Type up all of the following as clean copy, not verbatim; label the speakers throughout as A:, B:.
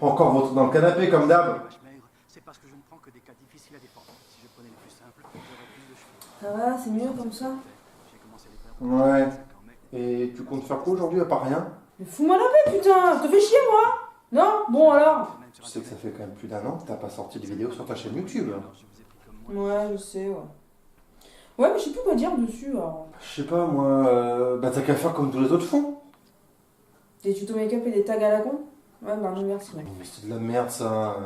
A: Encore votre dans le canapé comme d'hab.
B: C'est parce que je ne prends que des cas difficiles à défendre. Si je prenais les plus simples, j'aurais plus de cheveux.
C: Ça va, c'est mieux comme ça?
B: J'ai commencé les peurs.
A: Ouais. Et tu comptes faire quoi aujourd'hui à part rien?
C: Mais fous-moi la paix, putain! Je te fais chier, moi! Non? Bon, alors?
A: Tu sais que ça fait quand même plus d'un an que t'as pas sorti de vidéo sur ta chaîne YouTube.
C: Ouais, je sais, ouais. Ouais, mais je sais plus quoi dire dessus, alors.
A: Je sais pas, moi, bah t'as qu'à faire comme tous les autres font.
C: Des tutos make-up et des tags à la con? Ouais, bah non, merci.
A: Mais c'est de la merde ça.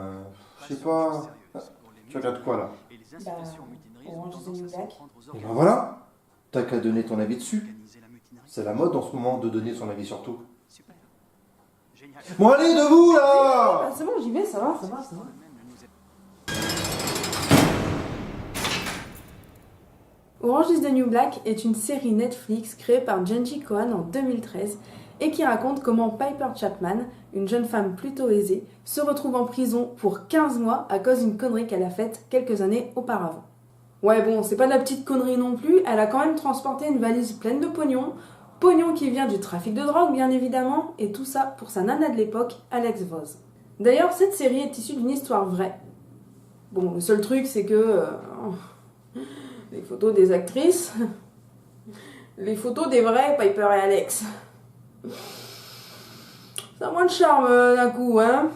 A: Je sais pas. Ah, tu regardes quoi là?
C: Bah, Orange is the New Black.
A: Et ben voilà. T'as qu'à donner ton avis dessus. C'est la mode en ce moment de donner son avis sur tout. Bon allez, debout là!
C: Ah, c'est bon, j'y vais, ça va, ça va, ça va. Orange is the New Black est une série Netflix créée par Jenji Kohan en 2013 et qui raconte comment Piper Chapman, une jeune femme plutôt aisée, se retrouve en prison pour 15 mois à cause d'une connerie qu'elle a faite quelques années auparavant. Ouais bon, c'est pas de la petite connerie non plus, elle a quand même transporté une valise pleine de pognon, pognon qui vient du trafic de drogue bien évidemment, et tout ça pour sa nana de l'époque, Alex Voss. D'ailleurs, cette série est issue d'une histoire vraie. Bon, le seul truc c'est que... les photos des actrices, les photos des vrais Piper et Alex. Ça a moins de charme d'un coup, hein.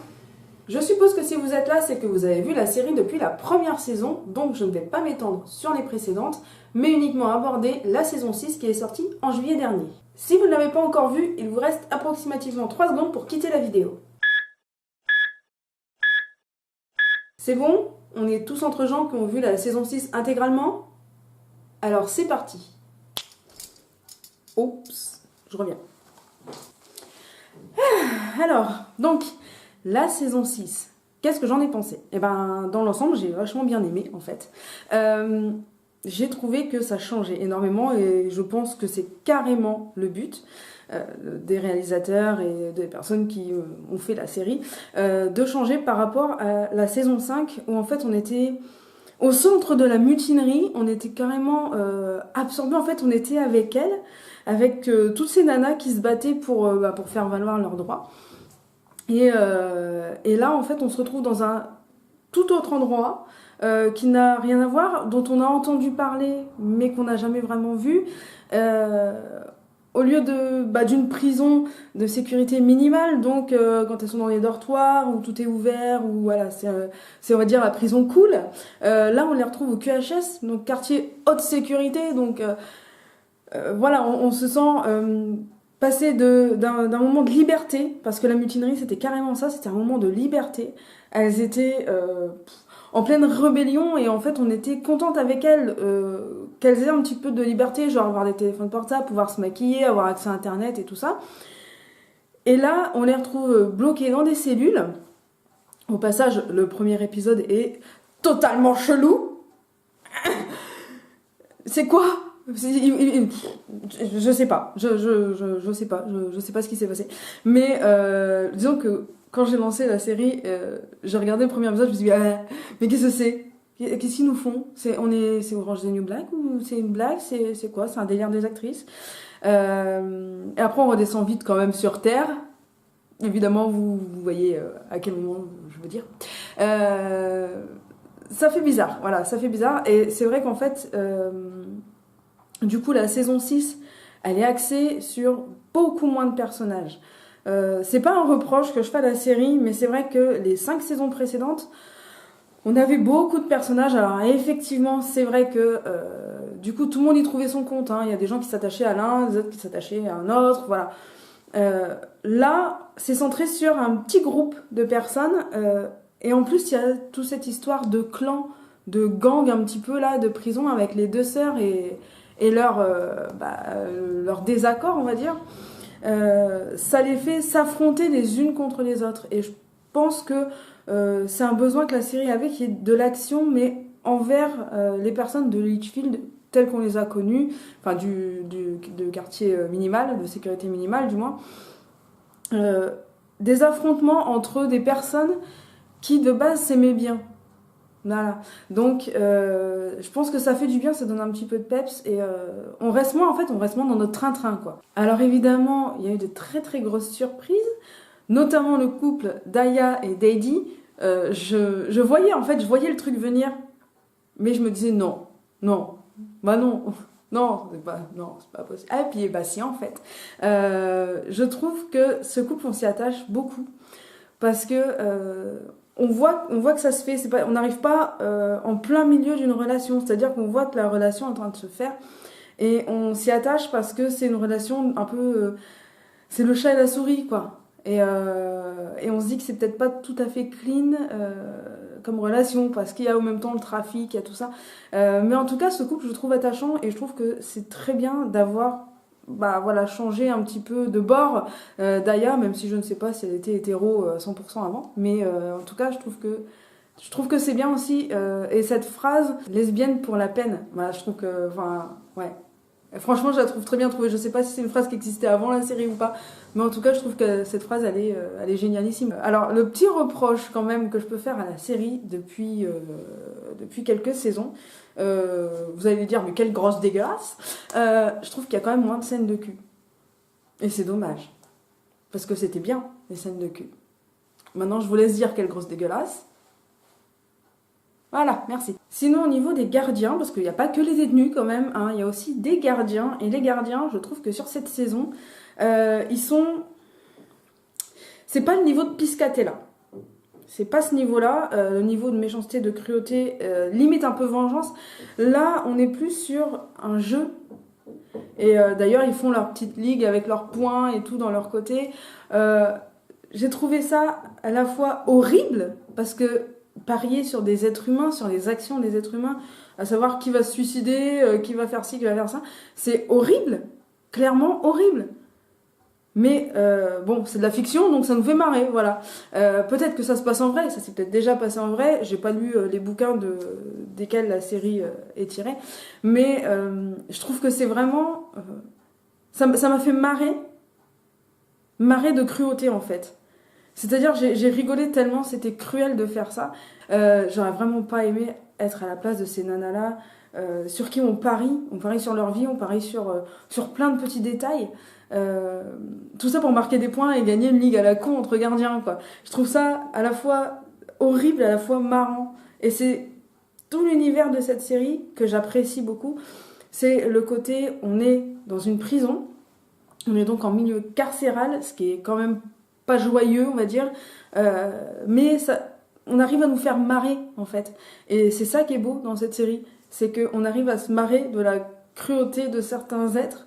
C: Je suppose que si vous êtes là, c'est que vous avez vu la série depuis la première saison, donc je ne vais pas m'étendre sur les précédentes, mais uniquement aborder la saison 6 qui est sortie en juillet dernier. Si vous ne l'avez pas encore vue, il vous reste approximativement 3 secondes pour quitter la vidéo. C'est bon? On est tous entre gens qui ont vu la saison 6 intégralement? Alors c'est parti. Oups, je reviens. Alors, donc, la saison 6, qu'est-ce que j'en ai pensé? Eh ben, dans l'ensemble, j'ai vachement bien aimé, en fait. J'ai trouvé que ça changeait énormément et je pense que c'est carrément le but des réalisateurs et des personnes qui ont fait la série, de changer par rapport à la saison 5 où en fait on était au centre de la mutinerie, on était carrément absorbés, en fait on était avec elle, avec toutes ces nanas qui se battaient pour faire valoir leurs droits. Et là en fait on se retrouve dans un tout autre endroit, qui n'a rien à voir, dont on a entendu parler mais qu'on n'a jamais vraiment vu, au lieu d'une prison de sécurité minimale, donc quand elles sont dans les dortoirs où tout est ouvert, où voilà, c'est on va dire la prison cool, là on les retrouve au QHS, donc quartier haute sécurité, donc voilà, on se sent passer d'un moment de liberté, parce que la mutinerie c'était carrément ça, c'était un moment de liberté. Elles étaient en pleine rébellion et en fait on était contente avec elles qu'elles aient un petit peu de liberté, genre avoir des téléphones portables, pouvoir se maquiller, avoir accès à internet et tout ça. Et là on les retrouve bloquées dans des cellules. Au passage, le premier épisode est totalement chelou. C'est quoi? Je sais pas, je sais pas, je sais pas ce qui s'est passé. Mais disons que quand j'ai lancé la série, j'ai regardé le premier épisode, je me suis dit, mais qu'est-ce que c'est? Qu'est-ce qu'ils nous font? C'est Orange is the New Black ou c'est une blague? C'est quoi? C'est un délire des actrices? Et après, on redescend vite quand même sur Terre. Évidemment, vous voyez à quel moment je veux dire. Ça fait bizarre, voilà, ça fait bizarre. Et c'est vrai qu'en fait, du coup, la saison 6, elle est axée sur beaucoup moins de personnages. C'est pas un reproche que je fais à la série, mais c'est vrai que les 5 saisons précédentes, on avait beaucoup de personnages. Alors effectivement, c'est vrai que du coup, tout le monde y trouvait son compte, hein. Il y a des gens qui s'attachaient à l'un, des autres qui s'attachaient à un autre, voilà. Là, c'est centré sur un petit groupe de personnes, et en plus, il y a toute cette histoire de clan, de gang un petit peu là, de prison avec les deux sœurs et leur désaccord, on va dire. Ça les fait s'affronter les unes contre les autres. Et je pense que c'est un besoin que la série avait, qui est de l'action, mais envers les personnes de Litchfield telles qu'on les a connues, enfin de quartier minimal, de sécurité minimale du moins. Des affrontements entre des personnes qui de base s'aimaient bien. Voilà. Donc je pense que ça fait du bien, ça donne un petit peu de peps et on reste moins dans notre train-train quoi. Alors évidemment, il y a eu de très très grosses surprises notamment le couple Daya et Deidi, je voyais le truc venir, mais je me disais non, bah non, non, c'est pas possible. Ah, et puis bah si en fait, je trouve que ce couple on s'y attache beaucoup parce que on voit que ça se fait, on n'arrive pas en plein milieu d'une relation, c'est-à-dire qu'on voit que la relation est en train de se faire et on s'y attache parce que c'est une relation un peu, c'est le chat et la souris quoi. Et on se dit que c'est peut-être pas tout à fait clean comme relation parce qu'il y a en même temps le trafic, il y a tout ça. Mais en tout cas, ce couple, je le trouve attachant et je trouve que c'est très bien d'avoir changé un petit peu de bord Daya, même si je ne sais pas si elle était hétéro 100% avant. Mais en tout cas, je trouve que c'est bien aussi. Et cette phrase, lesbienne pour la peine, voilà, je trouve que, ouais. Franchement, je la trouve très bien trouvée. Je sais pas si c'est une phrase qui existait avant la série ou pas, mais en tout cas, je trouve que cette phrase, elle est génialissime. Alors, le petit reproche quand même que je peux faire à la série depuis quelques saisons, vous allez dire, mais quelle grosse dégueulasse, je trouve qu'il y a quand même moins de scènes de cul. Et c'est dommage. Parce que c'était bien, les scènes de cul. Maintenant, je vous laisse dire quelle grosse dégueulasse. Voilà, merci. Sinon, au niveau des gardiens, parce qu'il n'y a pas que les détenus quand même, hein, il y a aussi des gardiens. Et les gardiens, je trouve que sur cette saison, ils sont... C'est pas le niveau de Piscatella. C'est pas ce niveau-là, le niveau de méchanceté, de cruauté, limite un peu vengeance. Là, on est plus sur un jeu. Et d'ailleurs, ils font leur petite ligue avec leurs poings et tout dans leur côté. J'ai trouvé ça à la fois horrible, parce que parier sur des êtres humains, sur les actions des êtres humains, à savoir qui va se suicider, qui va faire ci, qui va faire ça, c'est horrible, clairement horrible. Mais bon, c'est de la fiction, donc ça nous fait marrer, voilà. Peut-être que ça se passe en vrai, ça s'est peut-être déjà passé en vrai, j'ai pas lu les bouquins desquels la série est tirée, mais je trouve que c'est vraiment... ça m'a fait marrer de cruauté en fait. C'est-à-dire, j'ai rigolé tellement, c'était cruel de faire ça. J'aurais vraiment pas aimé être à la place de ces nanas-là, sur qui on parie sur leur vie, on parie sur plein de petits détails. Tout ça pour marquer des points et gagner une ligue à la con entre gardiens, quoi. Je trouve ça à la fois horrible, à la fois marrant. Et c'est tout l'univers de cette série que j'apprécie beaucoup. C'est le côté, on est dans une prison, on est donc en milieu carcéral, ce qui est quand même pas joyeux, on va dire, mais on arrive à nous faire marrer, en fait. Et c'est ça qui est beau dans cette série, c'est qu'on arrive à se marrer de la cruauté de certains êtres,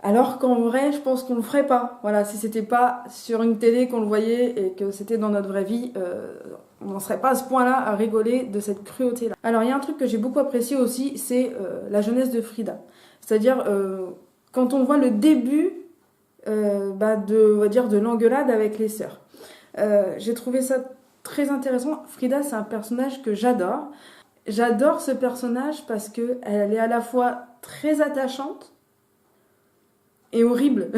C: alors qu'en vrai, je pense qu'on le ferait pas. Voilà, si c'était pas sur une télé qu'on le voyait et que c'était dans notre vraie vie, on n'en serait pas à ce point-là à rigoler de cette cruauté-là. Alors, il y a un truc que j'ai beaucoup apprécié aussi, c'est la jeunesse de Frida. C'est-à-dire, quand on voit le début on va dire de l'engueulade avec les sœurs. J'ai trouvé ça très intéressant. Frida, c'est un personnage que j'adore. J'adore ce personnage parce qu'elle est à la fois très attachante et horrible.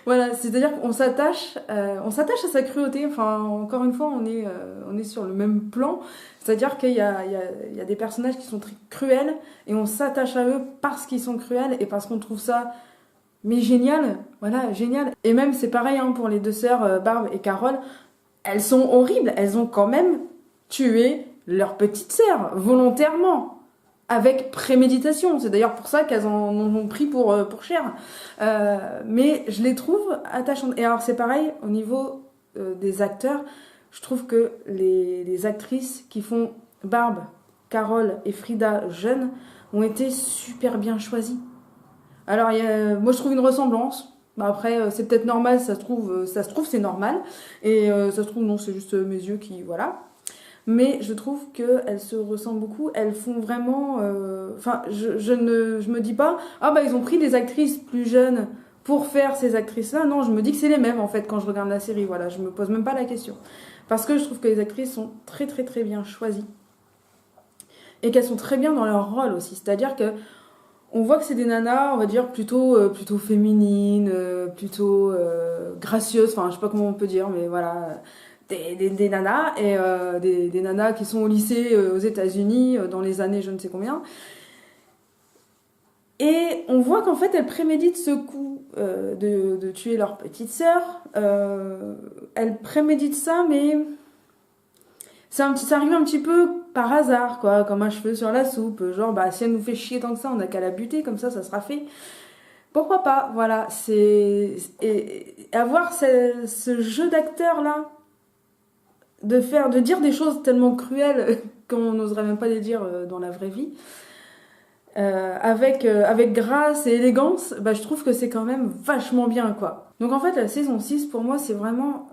C: Voilà, c'est-à-dire qu'on s'attache à sa cruauté. Enfin, encore une fois, on est sur le même plan. C'est-à-dire qu'il y a des personnages qui sont très cruels et on s'attache à eux parce qu'ils sont cruels et parce qu'on trouve ça... Mais génial, voilà, génial. Et même, c'est pareil hein, pour les deux sœurs, Barb et Carole. Elles sont horribles. Elles ont quand même tué leur petite sœur, volontairement, avec préméditation. C'est d'ailleurs pour ça qu'elles en ont pris pour cher. Mais je les trouve attachantes. Et alors, c'est pareil, au niveau des acteurs, je trouve que les actrices qui font Barb, Carole et Frida jeunes ont été super bien choisies. Alors, moi, je trouve une ressemblance. Bah, après, c'est peut-être normal, ça se trouve, c'est normal. Et ça se trouve, non, c'est juste mes yeux qui... Voilà. Mais je trouve qu'elles se ressemblent beaucoup. Elles font vraiment... Enfin, je me dis pas... Ah, bah, ils ont pris des actrices plus jeunes pour faire ces actrices-là. Non, je me dis que c'est les mêmes, en fait, quand je regarde la série. Voilà, je me pose même pas la question. Parce que je trouve que les actrices sont très, très, très bien choisies. Et qu'elles sont très bien dans leur rôle aussi. C'est-à-dire que on voit que c'est des nanas, on va dire, plutôt féminines, plutôt gracieuses, enfin, je sais pas comment on peut dire, mais voilà, des nanas, et des nanas qui sont au lycée aux États-Unis dans les années je ne sais combien. Et on voit qu'en fait, elles préméditent ce coup. de tuer leur petite sœur. Elle prémédite ça, mais ça arrive un petit peu par hasard, quoi, comme un cheveu sur la soupe. Genre, bah, si elle nous fait chier tant que ça, on n'a qu'à la buter, comme ça sera fait. Pourquoi pas, voilà. Et avoir ce jeu d'acteur-là, de dire des choses tellement cruelles qu'on n'oserait même pas les dire dans la vraie vie, avec grâce et élégance, bah, je trouve que c'est quand même vachement bien, quoi. Donc en fait, la saison 6, pour moi, c'est vraiment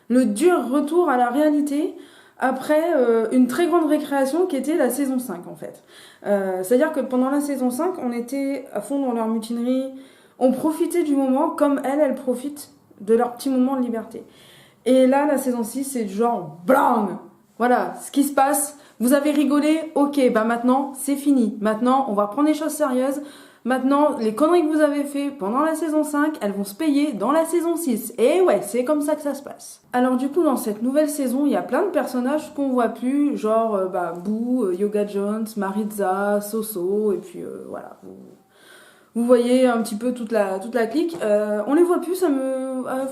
C: le dur retour à la réalité après une très grande récréation qui était la saison 5, en fait. C'est-à-dire que pendant la saison 5, on était à fond dans leur mutinerie, on profitait du moment comme elles profitent de leur petit moment de liberté. Et là, la saison 6, c'est du genre blang. Voilà, ce qui se passe. Vous avez rigolé, ok, bah maintenant, c'est fini. Maintenant, on va prendre les choses sérieuses. Maintenant, les conneries que vous avez fait pendant la saison 5, elles vont se payer dans la saison 6. Et ouais, c'est comme ça que ça se passe. Alors du coup, dans cette nouvelle saison, il y a plein de personnages qu'on voit plus, genre Boo, Yoga Jones, Maritza, Soso, et puis voilà. Vous voyez un petit peu toute la clique. On les voit plus,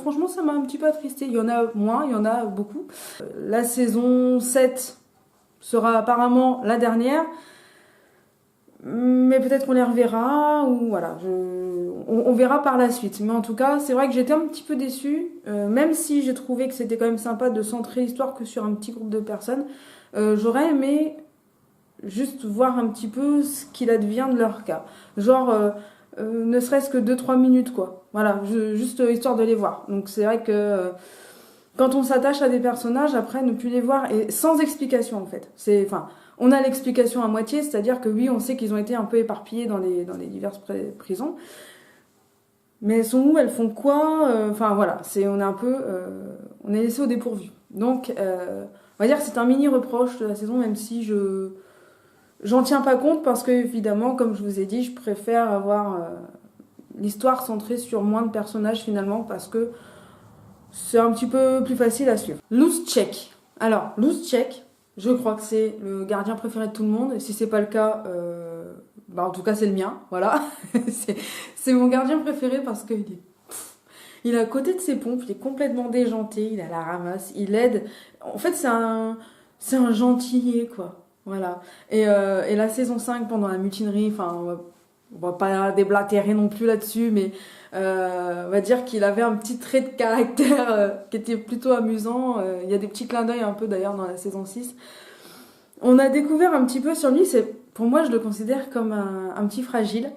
C: franchement, ça m'a un petit peu attristé. Il y en a moins, il y en a beaucoup. La saison 7 sera apparemment la dernière, mais peut-être qu'on les reverra, ou voilà, on verra par la suite. Mais en tout cas, c'est vrai que j'étais un petit peu déçue, même si j'ai trouvé que c'était quand même sympa de centrer l'histoire que sur un petit groupe de personnes. J'aurais aimé juste voir un petit peu ce qu'il advient de leur cas. Genre, ne serait-ce que 2-3 minutes, quoi. Voilà, juste histoire de les voir. Donc c'est vrai que quand on s'attache à des personnages, après, ne plus les voir, et sans explication, en fait. On a l'explication à moitié, c'est-à-dire que oui, on sait qu'ils ont été un peu éparpillés dans les diverses prisons. Mais elles sont où? Elles font quoi? Enfin, voilà, on est laissé au dépourvu. Donc, on va dire que c'est un mini-reproche de la saison, même si j'en tiens pas compte, parce que, évidemment, comme je vous ai dit, je préfère avoir l'histoire centrée sur moins de personnages, finalement, parce que c'est un petit peu plus facile à suivre. Louschek. Alors, Louschek, je crois que c'est le gardien préféré de tout le monde. Et si c'est pas le cas, en tout cas c'est le mien. Voilà, c'est mon gardien préféré parce qu'il il est à côté de ses pompes, il est complètement déjanté, il a la ramasse, il aide. En fait, c'est un gentillet, quoi. Voilà. Et la saison 5, pendant la mutinerie, on va pas déblatérer non plus là-dessus, mais on va dire qu'il avait un petit trait de caractère qui était plutôt amusant. Il y a des petits clins d'œil un peu d'ailleurs dans la saison 6. On a découvert un petit peu sur lui, pour moi je le considère comme un petit fragile.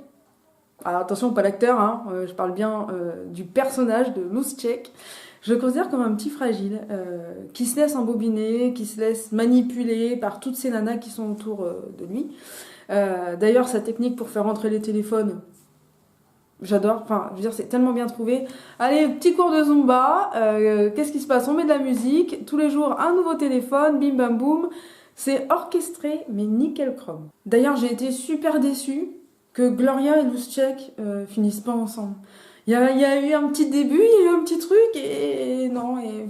C: Alors attention, pas l'acteur, hein, je parle bien du personnage de Louschek. Je le considère comme un petit fragile, qui se laisse embobiner, qui se laisse manipuler par toutes ces nanas qui sont autour de lui. D'ailleurs, sa technique pour faire rentrer les téléphones, j'adore. Enfin, je veux dire, c'est tellement bien trouvé. Allez, petit cours de Zumba. Qu'est-ce qui se passe? On met de la musique. Tous les jours, un nouveau téléphone. Bim, bam, boum. C'est orchestré, mais nickel chrome. D'ailleurs, j'ai été super déçue que Gloria et Louschek finissent pas ensemble. Il y a eu un petit début, il y a eu un petit truc, et non, et...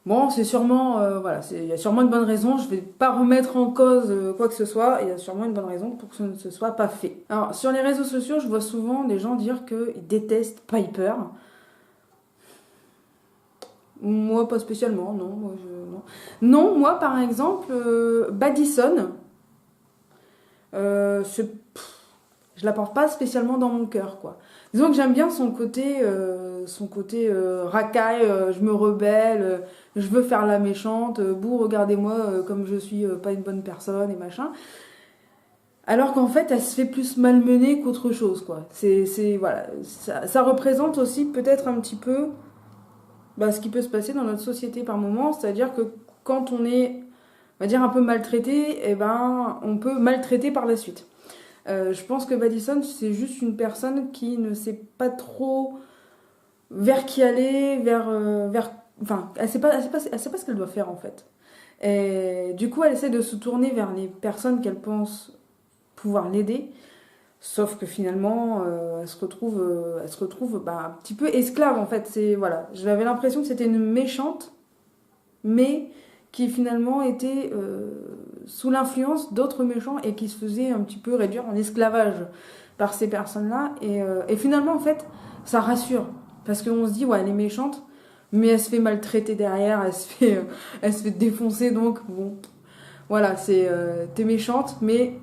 C: Bon, c'est sûrement, il y a sûrement une bonne raison, je vais pas remettre en cause quoi que ce soit, il y a sûrement une bonne raison pour que ce ne se soit pas fait. Alors, sur les réseaux sociaux, je vois souvent des gens dire qu'ils détestent Piper. Moi, pas spécialement, non. Non. Non, moi, par exemple, Badison, je la porte pas spécialement dans mon cœur, quoi. Disons que j'aime bien son côté racaille, je me rebelle, je veux faire la méchante, bouh, regardez-moi comme je suis pas une bonne personne et machin. Alors qu'en fait, elle se fait plus malmener qu'autre chose, quoi. Voilà, ça représente aussi peut-être un petit peu ce qui peut se passer dans notre société par moment, c'est-à-dire que quand on est, on va dire, un peu maltraité, on peut maltraiter par la suite. Je pense que Badison, c'est juste une personne qui ne sait pas trop vers qui aller, elle sait pas ce qu'elle doit faire, en fait. Et du coup, elle essaie de se tourner vers les personnes qu'elle pense pouvoir l'aider, sauf que finalement, elle se retrouve un petit peu esclave, en fait. J'avais l'impression que c'était une méchante, mais qui finalement était sous l'influence d'autres méchants et qui se faisait un petit peu réduire en esclavage par ces personnes-là. Et finalement, en fait, ça rassure. Parce qu'on se dit, ouais, elle est méchante, mais elle se fait maltraiter derrière, elle se fait défoncer, donc bon, voilà, t'es méchante, mais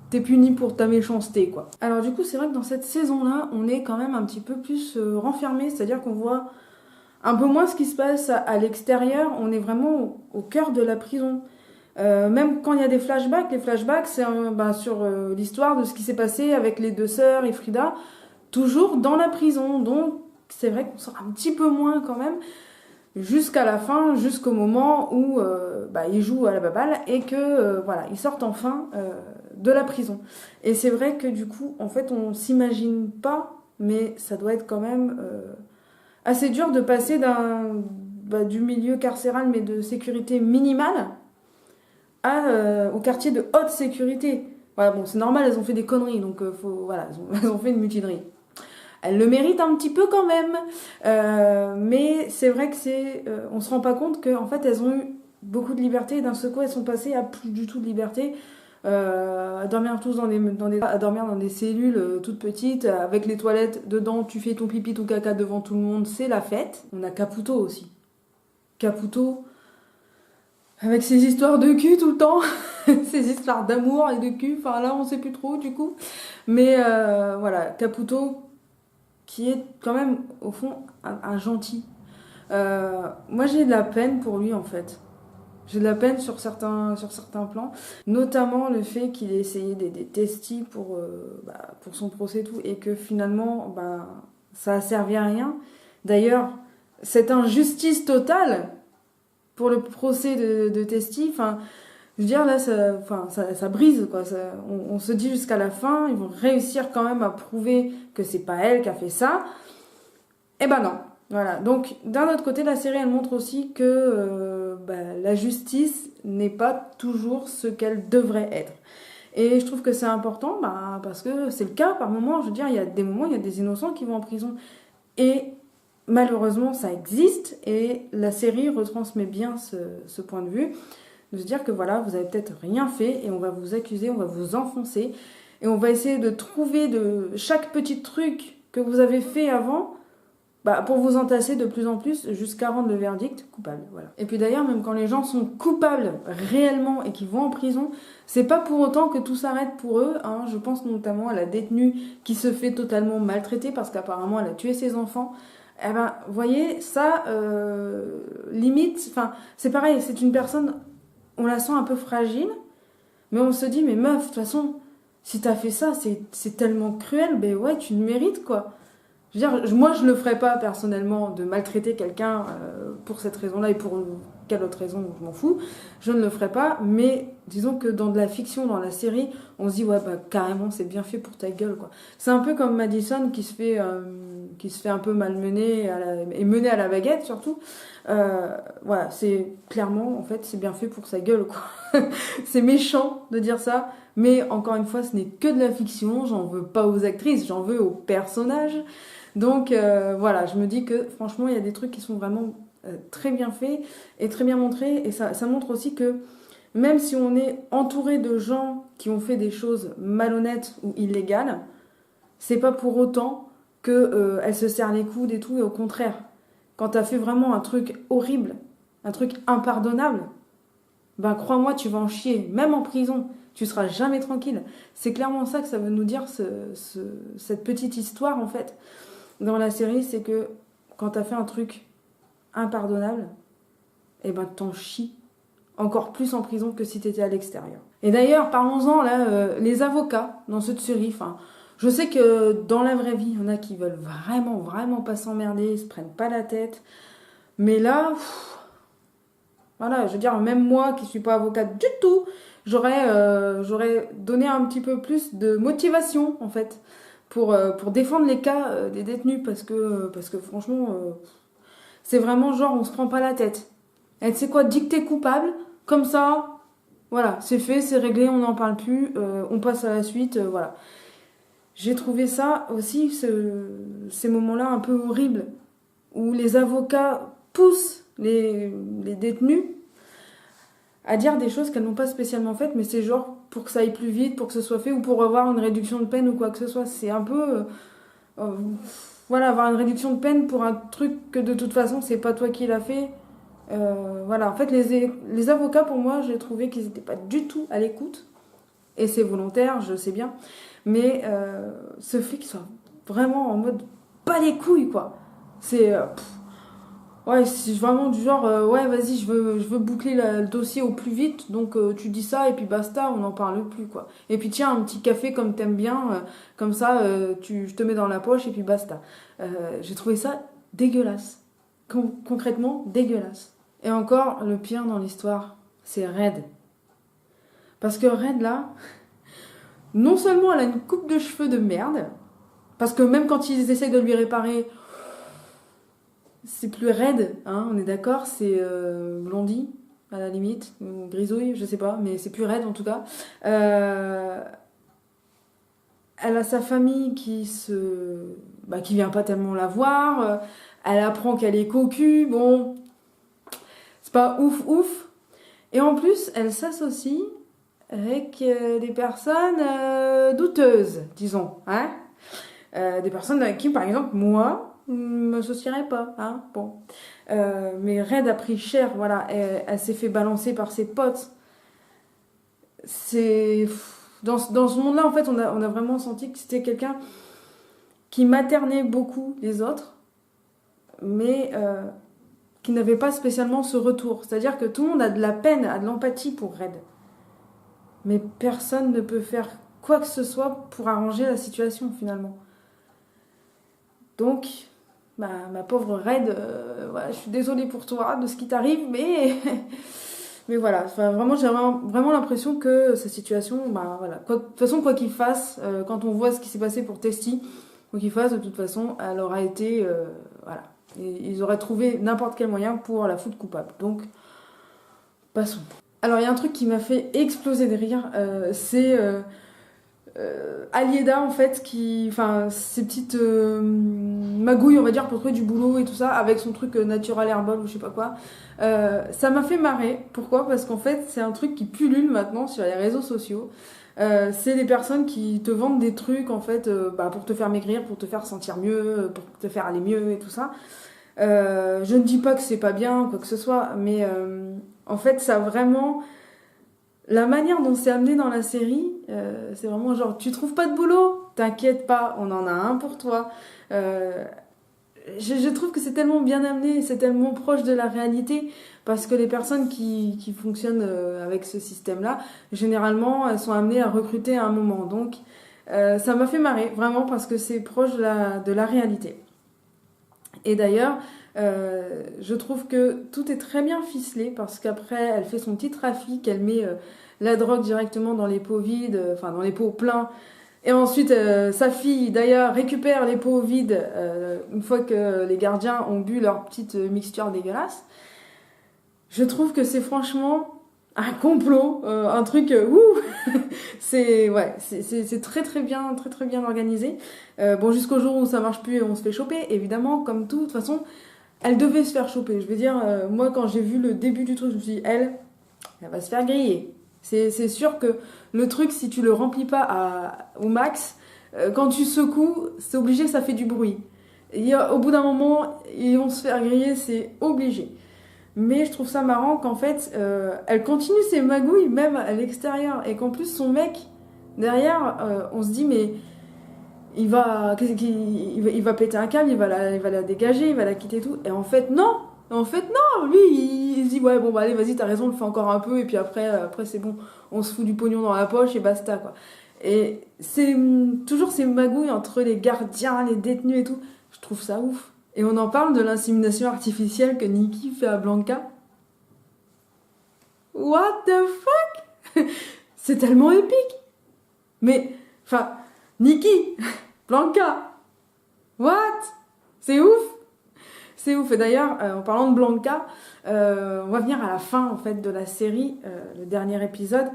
C: t'es punie pour ta méchanceté, quoi. Alors du coup, c'est vrai que dans cette saison-là, on est quand même un petit peu plus renfermé, c'est-à-dire qu'on voit un peu moins ce qui se passe à l'extérieur, on est vraiment au cœur de la prison. Même quand il y a des flashbacks, les flashbacks, c'est sur l'histoire de ce qui s'est passé avec les deux sœurs et Frida, toujours dans la prison, donc c'est vrai qu'on sort un petit peu moins quand même, jusqu'à la fin, jusqu'au moment où ils jouent à la baballe et que voilà, ils sortent enfin de la prison. Et c'est vrai que du coup, en fait, on s'imagine pas, mais ça doit être quand même assez dur de passer du milieu carcéral, mais de sécurité minimale, au quartier de haute sécurité. Voilà, bon, c'est normal, elles ont fait des conneries, donc voilà, elles ont fait une mutinerie. Elles le méritent un petit peu quand même, mais c'est vrai que on se rend pas compte qu'en fait elles ont eu beaucoup de liberté et d'un seul coup elles sont passées à plus du tout de liberté, à dormir tous à dormir dans des cellules toutes petites avec les toilettes dedans, tu fais ton pipi, ton caca devant tout le monde, c'est la fête. On a Caputo aussi. Caputo avec ses histoires de cul tout le temps, ses histoires d'amour et de cul, enfin là on sait plus trop du coup, mais voilà, Caputo qui est quand même, au fond, un gentil. Moi, j'ai de la peine pour lui, en fait. J'ai de la peine sur certains plans, notamment le fait qu'il ait essayé des testis pour son procès et tout, et que finalement, ça a servi à rien. D'ailleurs, cette injustice totale pour le procès de Testy, enfin, je veux dire, là, ça brise, quoi. On se dit jusqu'à la fin, ils vont réussir quand même à prouver que c'est pas elle qui a fait ça. Eh ben non. Voilà. Donc, d'un autre côté, la série, elle montre aussi que la justice n'est pas toujours ce qu'elle devrait être. Et je trouve que c'est important, parce que c'est le cas par moments. Je veux dire, il y a des moments, il y a des innocents qui vont en prison. Et malheureusement, ça existe. Et la série retransmet bien ce point de vue. De se dire que voilà, vous avez peut-être rien fait et on va vous accuser, on va vous enfoncer. Et on va essayer de trouver de chaque petit truc que vous avez fait avant, pour vous entasser de plus en plus jusqu'à rendre le verdict coupable. Voilà. Et puis d'ailleurs, même quand les gens sont coupables réellement et qu'ils vont en prison, c'est pas pour autant que tout s'arrête pour eux. Hein. Je pense notamment à la détenue qui se fait totalement maltraiter parce qu'apparemment elle a tué ses enfants. Eh ben, vous voyez, ça, limite, enfin, c'est pareil, c'est une personne, on la sent un peu fragile, mais on se dit, mais meuf, de toute façon, si t'as fait ça, c'est tellement cruel, ben ouais, tu le mérites, quoi. Je veux dire, moi, je le ferais pas personnellement de maltraiter quelqu'un pour cette raison-là et pour quelle autre raison, je m'en fous. Je ne le ferais pas, mais disons que dans de la fiction, dans la série, on se dit ouais, carrément, c'est bien fait pour ta gueule, quoi. C'est un peu comme Madison qui se fait un peu malmener et mener à la baguette surtout. Voilà, c'est clairement, en fait, c'est bien fait pour sa gueule, quoi. C'est méchant de dire ça, mais encore une fois, ce n'est que de la fiction. J'en veux pas aux actrices, j'en veux aux personnages. Donc voilà, je me dis que franchement, il y a des trucs qui sont vraiment très bien faits et très bien montrés. Et ça montre aussi que même si on est entouré de gens qui ont fait des choses malhonnêtes ou illégales, c'est pas pour autant qu'elles se serrent les coudes et tout. Et au contraire, quand t'as fait vraiment un truc horrible, un truc impardonnable, crois-moi, tu vas en chier, même en prison. Tu seras jamais tranquille. C'est clairement ça que ça veut nous dire, cette petite histoire, en fait, dans la série, c'est que quand t'as fait un truc impardonnable, t'en chies encore plus en prison que si t'étais à l'extérieur. Et d'ailleurs, parlons-en, là, les avocats dans cette série, enfin, je sais que dans la vraie vie, il y en a qui veulent vraiment, vraiment pas s'emmerder, ils se prennent pas la tête, mais là, voilà, je veux dire, même moi qui suis pas avocate du tout, j'aurais donné un petit peu plus de motivation, en fait, pour défendre les cas des détenus, parce que franchement, c'est vraiment genre, on se prend pas la tête. Et tu sais quoi, dis que t'es coupable, comme ça, voilà, c'est fait, c'est réglé, on n'en parle plus, on passe à la suite, voilà. J'ai trouvé ça aussi, ces moments-là un peu horribles, où les avocats poussent les détenus à dire des choses qu'elles n'ont pas spécialement faites, mais c'est genre pour que ça aille plus vite, pour que ce soit fait, ou pour avoir une réduction de peine ou quoi que ce soit. C'est un peu... voilà, avoir une réduction de peine pour un truc que de toute façon, c'est pas toi qui l'as fait. Voilà, en fait, les avocats, pour moi, j'ai trouvé qu'ils n'étaient pas du tout à l'écoute. Et c'est volontaire, je sais bien. Mais ce fait qu'ils soient vraiment en mode pas les couilles, quoi. C'est... ouais, c'est vraiment du genre, ouais, vas-y, je veux boucler le dossier au plus vite, donc tu dis ça et puis basta, on n'en parle plus, quoi. Et puis tiens, un petit café comme t'aimes bien, comme ça, je te mets dans la poche et puis basta. J'ai trouvé ça dégueulasse. Concrètement, dégueulasse. Et encore, le pire dans l'histoire, c'est Red. Parce que Red, là, non seulement elle a une coupe de cheveux de merde, parce que même quand ils essayent de lui réparer, c'est plus raide, hein, on est d'accord, c'est blondie, à la limite, ou grisouille, je sais pas, mais c'est plus raide en tout cas. Elle a sa famille qui vient pas tellement la voir, elle apprend qu'elle est cocu, bon, c'est pas ouf. Et en plus, elle s'associe avec des personnes douteuses, disons, hein. Des personnes avec qui, par exemple, moi, je m'associerais pas, hein, bon. Mais Red a pris cher, voilà, elle s'est fait balancer par ses potes. C'est... Dans ce monde-là, en fait, on a vraiment senti que c'était quelqu'un qui maternait beaucoup les autres, mais qui n'avait pas spécialement ce retour. C'est-à-dire que tout le monde a de la peine, a de l'empathie pour Red. Mais personne ne peut faire quoi que ce soit pour arranger la situation, finalement. Donc, ma pauvre Red, voilà, je suis désolée pour toi de ce qui t'arrive, mais... mais voilà, enfin, vraiment, j'ai vraiment l'impression que cette situation, voilà. De toute façon, quoi qu'il fasse, quand on voit ce qui s'est passé pour Testy, quoi qu'il fasse, de toute façon, elle aura été... voilà. Et ils auraient trouvé n'importe quel moyen pour la foutre coupable. Donc, passons. Alors, il y a un truc qui m'a fait exploser de rire, c'est Alieda, en fait, ces petites magouilles, on va dire, pour trouver du boulot et tout ça, avec son truc Natural Herbal ou je sais pas quoi. Ça m'a fait marrer. Pourquoi ? Parce qu'en fait, c'est un truc qui pullule maintenant sur les réseaux sociaux. C'est des personnes qui te vendent des trucs, en fait, pour te faire maigrir, pour te faire sentir mieux, pour te faire aller mieux et tout ça. Je ne dis pas que c'est pas bien, quoi que ce soit, mais en fait, ça vraiment... La manière dont c'est amené dans la série, c'est vraiment genre, tu trouves pas de boulot ? T'inquiète pas, on en a un pour toi. Je trouve que c'est tellement bien amené, c'est tellement proche de la réalité, parce que les personnes qui fonctionnent avec ce système-là, généralement, elles sont amenées à recruter à un moment. Donc, ça m'a fait marrer, vraiment, parce que c'est proche de la réalité. Et d'ailleurs, je trouve que tout est très bien ficelé, parce qu'après, elle fait son petit trafic, elle met la drogue directement dans les pots vides, dans les pots pleins. Et ensuite, sa fille, d'ailleurs, récupère les pots vides une fois que les gardiens ont bu leur petite mixture dégueulasse. Je trouve que c'est franchement un complot, un truc... c'est très très bien organisé. Jusqu'au jour où ça marche plus et on se fait choper, évidemment, comme tout. De toute façon, elle devait se faire choper. Je veux dire, moi, quand j'ai vu le début du truc, je me suis dit, elle va se faire griller. C'est sûr que le truc, si tu le remplis pas au max, quand tu secoues, c'est obligé que ça fait du bruit. Au bout d'un moment, ils vont se faire griller, c'est obligé. Mais je trouve ça marrant qu'en fait, elle continue ses magouilles même à l'extérieur. Et qu'en plus, son mec, derrière, on se dit, mais il va péter un câble, il va la dégager, il va la quitter et tout. Et en fait, non. Lui, il se dit, ouais, bon, allez, vas-y, t'as raison, on le fait encore un peu. Et puis après c'est bon, on se fout du pognon dans la poche et basta, quoi. Et c'est toujours ces magouilles entre les gardiens, les détenus et tout. Je trouve ça ouf. Et on en parle de l'insémination artificielle que Nikki fait à Blanca. What the fuck? C'est tellement épique. Mais, Nikki, Blanca, what? C'est ouf. C'est ouf. Et d'ailleurs, en parlant de Blanca, on va venir à la fin en fait de la série, le dernier épisode.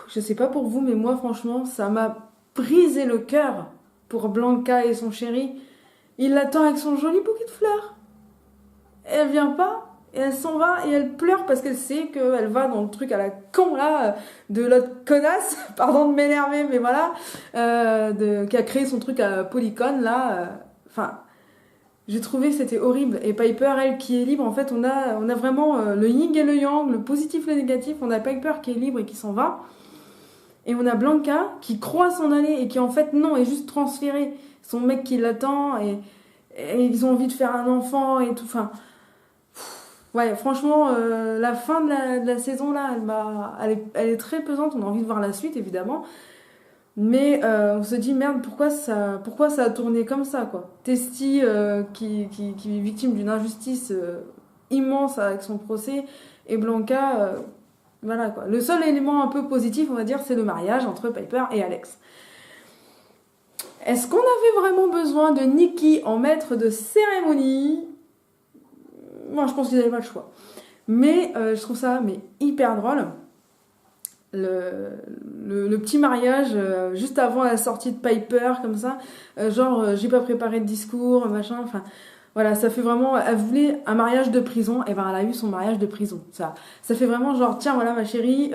C: Je sais pas pour vous, mais moi franchement, ça m'a brisé le cœur pour Blanca et son chéri. Il l'attend avec son joli bouquet de fleurs. Elle vient pas, et elle s'en va et elle pleure parce qu'elle sait qu'elle va dans le truc à la con là de l'autre connasse, pardon de m'énerver mais voilà, qui a créé son truc à Polycon là, enfin j'ai trouvé que c'était horrible. Et Piper, elle qui est libre, en fait on a vraiment le yin et le yang, le positif et le négatif. On a Piper qui est libre et qui s'en va, et on a Blanca qui croit s'en aller et qui en fait non, est juste transférée, son mec qui l'attend et ils ont envie de faire un enfant et tout, enfin ouais, franchement, la fin de la saison là, elle est très pesante. On a envie de voir la suite évidemment, mais on se dit merde, pourquoi ça a tourné comme ça quoi. Testy qui est victime d'une injustice immense avec son procès, et Blanca, voilà quoi. Le seul élément un peu positif, on va dire, c'est le mariage entre Piper et Alex. Est-ce qu'on avait vraiment besoin de Nikki en maître de cérémonie? Moi, je pense qu'ils n'avaient pas le choix. Mais je trouve ça hyper drôle. Le petit mariage juste avant la sortie de Piper, comme ça. J'ai pas préparé de discours, machin. Enfin, voilà, ça fait vraiment... Elle voulait un mariage de prison, et ben elle a eu son mariage de prison. Ça fait vraiment genre, tiens, voilà ma chérie,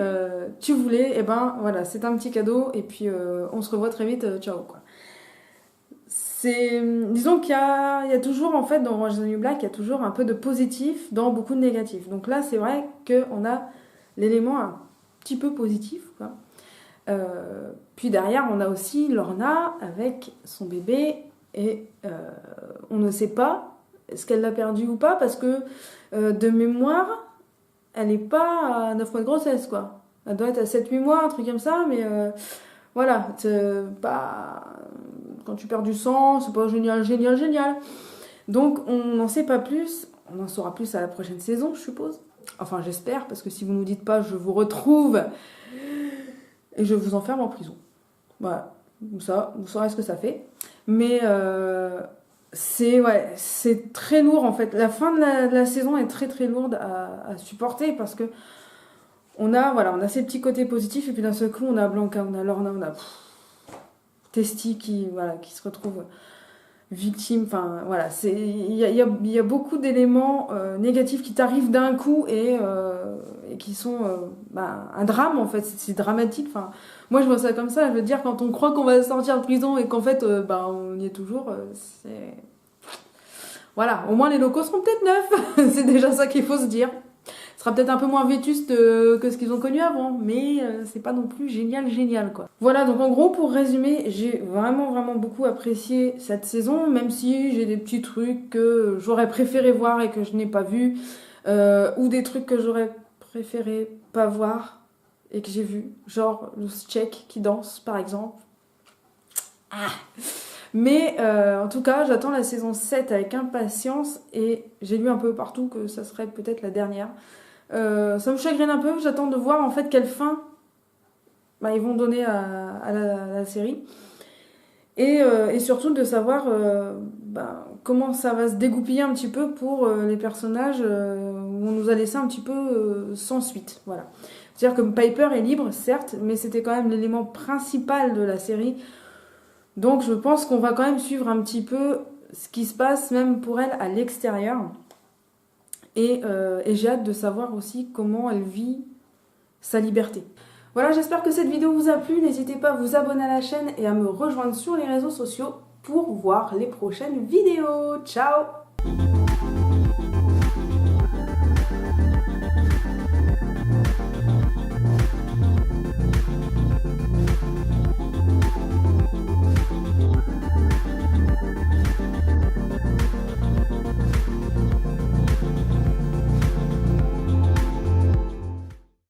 C: tu voulais, et ben voilà, c'est un petit cadeau, et puis on se revoit très vite, ciao, quoi. Disons qu'il y a toujours, en fait, dans Orange is the New Black, il y a toujours un peu de positif dans beaucoup de négatif. Donc là, c'est vrai qu'on a l'élément un petit peu positif, quoi. Puis derrière, on a aussi Lorna avec son bébé, et on ne sait pas est-ce qu'elle l'a perdu ou pas, parce que de mémoire, elle n'est pas à 9 mois de grossesse, quoi. Elle doit être à 7-8 mois, un truc comme ça, mais voilà, quand tu perds du sang, c'est pas génial. Donc on n'en sait pas plus, on en saura plus à la prochaine saison, je suppose. Enfin, j'espère, parce que si vous nous dites pas, je vous retrouve et je vous enferme en prison. Voilà, ça, vous saurez ce que ça fait. Mais c'est très lourd en fait. La fin de la saison est très très lourde à supporter, parce que on a ces petits côtés positifs, et puis d'un seul coup on a Blanca, on a Lorna, on a Testy qui se retrouve victime. Enfin voilà, il y a beaucoup d'éléments négatifs qui t'arrivent d'un coup et qui sont un drame en fait. C'est dramatique. Enfin, moi je vois ça comme ça. Je veux dire, quand on croit qu'on va sortir de prison et qu'en fait on y est toujours, c'est voilà. Au moins les locaux seront peut-être neufs. C'est déjà ça qu'il faut se dire. Ce sera peut-être un peu moins vétuste que ce qu'ils ont connu avant, mais c'est pas non plus génial quoi. Voilà, donc en gros, pour résumer, j'ai vraiment beaucoup apprécié cette saison, même si j'ai des petits trucs que j'aurais préféré voir et que je n'ai pas vu, ou des trucs que j'aurais préféré pas voir et que j'ai vu, genre le Tchèque qui danse par exemple. Mais en tout cas, j'attends la saison 7 avec impatience, et j'ai lu un peu partout que ça serait peut-être la dernière. Ça me chagrine un peu, j'attends de voir en fait quelle fin ils vont donner à la série, et surtout de savoir comment ça va se dégoupiller un petit peu pour les personnages où on nous a laissé un petit peu sans suite. Voilà. C'est-à-dire que Piper est libre, certes, mais c'était quand même l'élément principal de la série, donc je pense qu'on va quand même suivre un petit peu ce qui se passe même pour elle à l'extérieur. Et j'ai hâte de savoir aussi comment elle vit sa liberté. Voilà, j'espère que cette vidéo vous a plu. N'hésitez pas à vous abonner à la chaîne et à me rejoindre sur les réseaux sociaux pour voir les prochaines vidéos. Ciao!